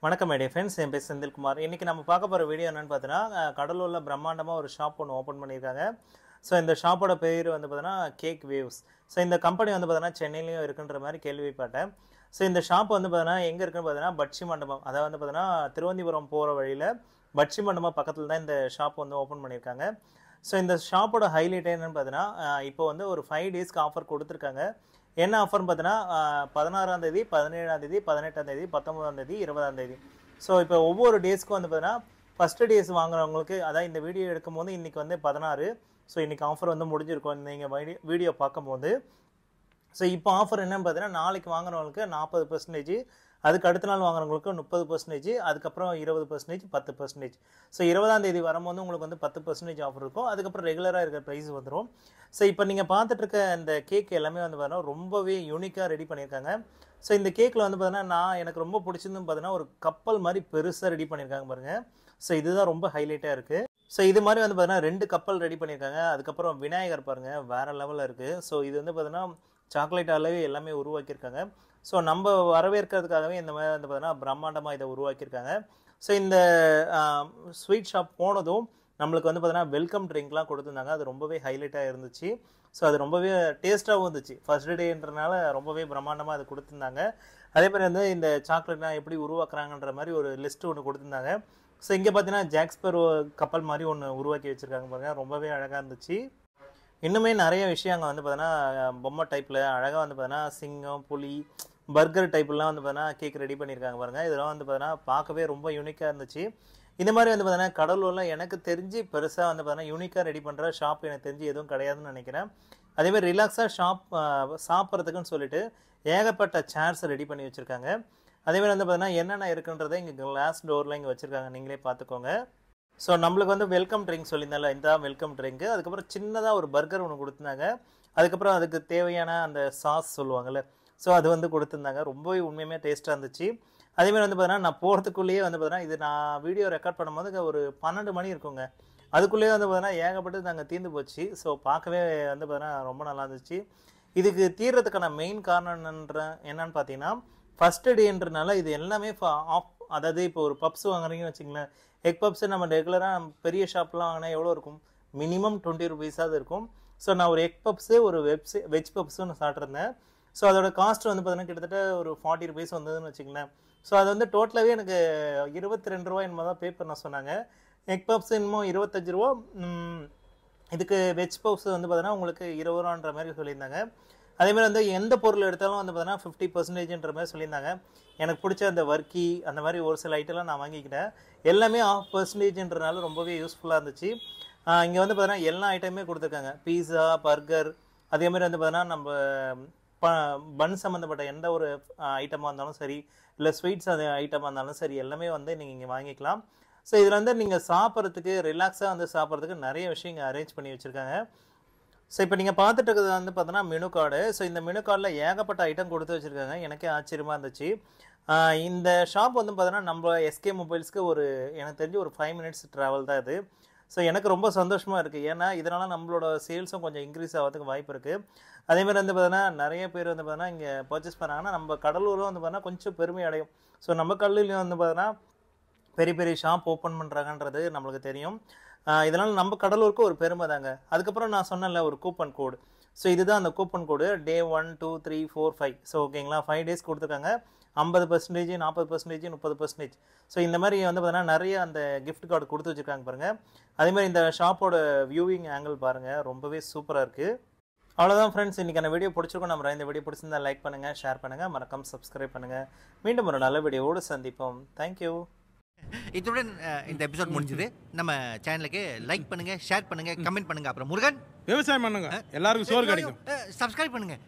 வணக்கம் idea friends, என் பேர் செந்தில்குமார். இன்றைக்கி நம்ம பார்க்க போகிற வீடியோ என்னென்னு பார்த்தீங்கன்னா, கடலூரில் பிரம்மாண்டமாக ஒரு ஷாப் ஒன்று ஓப்பன் பண்ணியிருக்காங்க. ஸோ இந்த ஷாப்போட பேர் வந்து பார்த்தீங்கன்னா கேக் வேவ்ஸ். ஸோ இந்த கம்பெனி வந்து பார்த்தீங்கன்னா சென்னையிலையும் இருக்குன்ற மாதிரி கேள்விப்பட்டேன். ஸோ இந்த ஷாப் வந்து பார்த்தீங்கன்னா எங்கே இருக்குன்னு பார்த்தீங்கன்னா பட்சி மண்டபம், அதாவது வந்து பார்த்தீங்கன்னா திருவந்திபுரம் போகிற வழியில் பட்சி மண்டபம் பக்கத்தில் தான் இந்த ஷாப் வந்து ஓப்பன் பண்ணியிருக்காங்க. ஸோ இந்த ஷாப்போட ஹைலைட் என்னென்னு பார்த்தீங்கன்னா, இப்போ வந்து ஒரு 5 டேஸ்க்கு ஆஃபர் கொடுத்துருக்காங்க. என்ன ஆஃபர்னு பார்த்தீங்கன்னா 16ஆம் தேதி, 17ஆம் தேதி, 18ஆம் தேதி, 19ஆம் தேதி, 20ஆம் தேதி. ஸோ இப்போ ஒவ்வொரு டேஸ்க்கும் வந்து பார்த்தீங்கன்னா ஃபஸ்ட்டு டேஸ் வாங்குறவங்களுக்கு, அதாவது இந்த வீடியோ எடுக்கும்போது இன்றைக்கி வந்து 16. ஸோ இன்றைக்கி ஆஃபர் வந்து முடிஞ்சிருக்கும் நீங்கள் வீடியோ பார்க்கும்போது. ஸோ இப்போ ஆஃபர் என்னன்னு பார்த்தீங்கன்னா, நாளைக்கு வாங்குறவங்களுக்கு 40%, அதுக்கு அடுத்த நாள் வாங்குறவங்களுக்கு 30%, அதுக்கப்புறம் 20%, 10%. ஸோ 20ஆம் தேதி வரும்போது உங்களுக்கு வந்து 10% ஆஃபர் இருக்கும். அதுக்கப்புறம் ரெகுலராக இருக்கிற ப்ரைஸ் வந்துடும். ஸோ இப்போ நீங்கள் பார்த்துட்டு இருக்க இந்த கேக் எல்லாமே வந்து பார்த்தீங்கன்னா ரொம்பவே யூனிக்காக ரெடி பண்ணியிருக்காங்க. ஸோ இந்த கேக்கில் வந்து பார்த்தீங்கன்னா எனக்கு ரொம்ப பிடிச்சிருந்துன்னு பார்த்தீங்கன்னா ஒரு கப்பல் மாதிரி பெருசாக ரெடி பண்ணியிருக்காங்க பாருங்கள். ஸோ இதுதான் ரொம்ப ஹைலைட்டாக இருக்குது. ஸோ இது மாதிரி வந்து பார்த்தீங்கன்னா 2 கப்பல் ரெடி பண்ணியிருக்காங்க. அதுக்கப்புறம் விநாயகர் பாருங்கள், வேறு லெவலில் இருக்குது. ஸோ இது வந்து பார்த்தீங்கன்னா சாக்லேட்டாலே எல்லாமே உருவாக்கியிருக்காங்க. ஸோ நம்ம வரவேற்கிறதுக்காகவே இந்த மாதிரி வந்து பார்த்தீங்கன்னா பிரம்மாண்டமாக இதை உருவாக்கியிருக்காங்க. ஸோ இந்த ஸ்வீட் ஷாப் போனதும் நம்மளுக்கு வந்து பார்த்தீங்கன்னா வெல்கம் ட்ரிங்க்லாம் கொடுத்துருந்தாங்க. அது ரொம்பவே ஹைலைட்டாக இருந்துச்சு. ஸோ அது ரொம்பவே டேஸ்ட்டாகவும் இருந்துச்சு. ஃபர்ஸ்ட் டேன்றனால ரொம்பவே பிரம்மாண்டமாக அது கொடுத்துருந்தாங்க. அதே மாதிரி வந்து இந்த சாக்லேட்லாம் எப்படி உருவாக்குறாங்கன்ற மாதிரி ஒரு லிஸ்ட்டு ஒன்று கொடுத்துருந்தாங்க. ஸோ இங்கே பார்த்தீங்கன்னா ஜாக்ஸ்பர் கப்பல் மாதிரி ஒன்று உருவாக்கி வச்சுருக்காங்க பாருங்கள், ரொம்பவே அழகாக இருந்துச்சு. இன்னுமே நிறைய விஷயங்க வந்து பார்த்தீங்கன்னா பொம்மை டைப்பில் அழகாக வந்து பார்த்தீங்கன்னா சிங்கம், புலி, பர்கர் டைப்லாம் வந்து பார்த்தீங்கன்னா கேக் ரெடி பண்ணியிருக்காங்க பாருங்கள். இதெல்லாம் வந்து பார்த்தீங்கன்னா பார்க்கவே ரொம்ப யூனிக்காக இருந்துச்சு. இந்த மாதிரி வந்து பார்த்தீங்கன்னா கடலூரில் எனக்கு தெரிஞ்சு பெருசாக வந்து பார்த்தீங்கன்னா யூனிக்காக ரெடி பண்ணுற ஷாப் எனக்கு தெரிஞ்சு எதுவும் கிடையாதுன்னு நினைக்கிறேன். அதேமாதிரி ரிலாக்ஸாக சாப்பிட்றதுக்குன்னு சொல்லிட்டு ஏகப்பட்ட சேர்ஸ் ரெடி பண்ணி வச்சுருக்காங்க. அதேமாதிரி வந்து பார்த்தீங்கன்னா என்னென்ன இருக்குன்றதை இங்கே கிளாஸ் டோரில் இங்கே வச்சுருக்காங்க, நீங்களே பார்த்துக்கோங்க. ஸோ நம்மளுக்கு வந்து வெல்கம் ட்ரிங்க் சொல்லியிருந்தால, இந்த வெல்கம் ட்ரிங்க்கு. அதுக்கப்புறம் சின்னதாக ஒரு பர்கர் ஒன்று கொடுத்துருந்தாங்க. அதுக்கப்புறம் அதுக்கு தேவையான அந்த சாஸ் சொல்லுவாங்கள்ல, ஸோ அது வந்து கொடுத்துருந்தாங்க. ரொம்பவே உண்மையுமே டேஸ்ட்டாக இருந்துச்சு. அதேமாதிரி வந்து பார்த்தீங்கன்னா நான் போகிறதுக்குள்ளேயே வந்து பார்த்தீங்கன்னா இது நான் வீடியோ ரெக்கார்ட் பண்ணும்போது ஒரு 12 மணி இருக்குங்க. அதுக்குள்ளேயே வந்து பார்த்தீங்கன்னா ஏகப்பட்டு நாங்கள் தீர்ந்து போச்சு. ஸோ பார்க்கவே வந்து பார்த்தீங்கன்னா ரொம்ப நல்லா இருந்துச்சு. இதுக்கு தீர்றதுக்கான மெயின் காரணம் என்னன்னு பார்த்தீங்கன்னா, ஃபஸ்ட்டு டேன்றனால இது எல்லாமே ஆஃப். அதாவது இப்போ ஒரு பப்ஸ் வாங்குறீங்கன்னு வச்சுங்களேன், எக் பப்ஸு நம்ம ரெகுலராக பெரிய ஷாப்லாம் வாங்கினா எவ்வளோ இருக்கும், மினிமம் 20 ருபீஸாவது இருக்கும். ஸோ நான் ஒரு எக் பப்ஸு, ஒரு வெஜ் பப்ஸும் நான் சாப்பிட்ருந்தேன். ஸோ அதோட காஸ்ட் வந்து பார்த்தீங்கன்னா கிட்டத்தட்ட ஒரு 40 ருபீஸ் வந்ததுன்னு வச்சுங்களேன். ஸோ அது வந்து டோட்டலாகவே எனக்கு 22 ரூபா என்னமோ தான் பே பண்ண சொன்னாங்க. எக் பப்ஸ் என்னமோ 25 ரூபா, இதுக்கு வெஜ் பப்ஸ் வந்து பார்த்தீங்கன்னா உங்களுக்கு 20 ரூபான்ற மாதிரி சொல்லியிருந்தாங்க. அதேமாதிரி வந்து எந்த பொருள் எடுத்தாலும் வந்து பார்த்தீங்கன்னா 50%ன்ற மாதிரி சொல்லியிருந்தாங்க. எனக்கு பிடிச்ச அந்த வர்க்கி அந்த மாதிரி ஒரு சில ஐட்டம்லாம் நான் வாங்கிக்கிட்டேன். எல்லாமே 1/2%ன்றனால ரொம்பவே யூஸ்ஃபுல்லாக இருந்துச்சு. இங்கே வந்து பார்த்தீங்கன்னா எல்லா ஐட்டமே கொடுத்துருக்காங்க. பீஸா, பர்கர், அதேமாதிரி வந்து பார்த்தீங்கன்னா நம்ம பன் சம்மந்தப்பட்ட எந்த ஒரு ஐட்டமாக இருந்தாலும் சரி, இல்லை ஸ்வீட்ஸ் அது ஐட்டமாக இருந்தாலும் சரி, எல்லாமே வந்து நீங்கள் இங்கே வாங்கிக்கலாம். ஸோ இதில் வந்து நீங்கள் சாப்பிட்றதுக்கு, ரிலாக்ஸாக வந்து சாப்பிட்றதுக்கு நிறைய விஷயம் இங்கே அரேஞ்ச் பண்ணி வச்சுருக்காங்க. ஸோ இப்போ நீங்கள் பார்த்துட்டு இருக்கிறது வந்து பார்த்தீங்கன்னா மெனு கார்டு. ஸோ இந்த மெனு கார்டில் ஏகப்பட்ட ஐட்டம் கொடுத்து வச்சுருக்காங்க. எனக்கே ஆச்சரியமாக இருந்துச்சு. இந்த ஷாப் வந்து பார்த்தீங்கன்னா நம்ம எஸ்கே மொபைல்ஸ்க்கு எனக்கு தெரிஞ்சு ஒரு 5 மினிட்ஸ் ட்ராவல் தான் இது. ஸோ எனக்கு ரொம்ப சந்தோஷமாக இருக்குது. ஏன்னா இதனால் நம்மளோட சேல்ஸும் கொஞ்சம் இன்க்ரீஸ் ஆகிறதுக்கு வாய்ப்பு இருக்குது. அதேமாதிரி வந்து பார்த்தீங்கன்னா நிறைய பேர் வந்து பார்த்தீங்கன்னா இங்கே பர்ச்சேஸ் பண்ணாங்கன்னா நம்ம கடலூரும் வந்து பார்த்தீங்கன்னா கொஞ்சம் பெருமை அடையும். ஸோ நம்ம கடலூர்லேயும் வந்து பார்த்தீங்கன்னா பெரிய பெரிய ஷாப் ஓப்பன் பண்ணுறாங்கன்றது நம்மளுக்கு தெரியும். இதனால் நம்ம கடலூருக்கு ஒரு பெருமை தாங்க. அதுக்கப்புறம் நான் சொன்னேன்ல ஒரு கூப்பன் கோடு. ஸோ இதுதான் அந்த கூப்பன் கோடு. டே 1, 2, 3, 4, 5. ஸோ ஓகேங்களா, 5 டேஸ் கொடுத்துருக்காங்க. 50%, 40%, 30%. ஸோ இந்த மாதிரி வந்து பார்த்தீங்கன்னா நிறைய அந்த கிஃப்ட் கார்டு கொடுத்து வச்சுருக்காங்க பாருங்கள். அதேமாதிரி இந்த ஷாப்போட வியூவிங் ஆங்கிள் பாருங்கள், ரொம்பவே சூப்பராக இருக்குது. அவ்வளோதான் ஃப்ரெண்ட்ஸ், இன்றைக்கான வீடியோ பிடிச்சிருக்கோம். நம்ம இந்த வீடியோ பிடிச்சிருந்தா லைக் பண்ணுங்கள், ஷேர் பண்ணுங்கள், மறக்காம சப்ஸ்கிரைப் பண்ணுங்கள். மீண்டும் ஒரு நல்ல வீடியோவோடு சந்திப்போம். தேங்க்யூ. இத்துடன் இந்த எபிசோட் முடிஞ்சது. நம்ம சேனலுக்கு லைக் பண்ணுங்க, ஷேர் பண்ணுங்க, கமெண்ட் பண்ணுங்க. அப்புறம் முருகன் விவசாயம் பண்ணுங்க, எல்லாருக்கும் சோறு கிடைக்கும். சப்ஸ்கிரைப் பண்ணுங்க.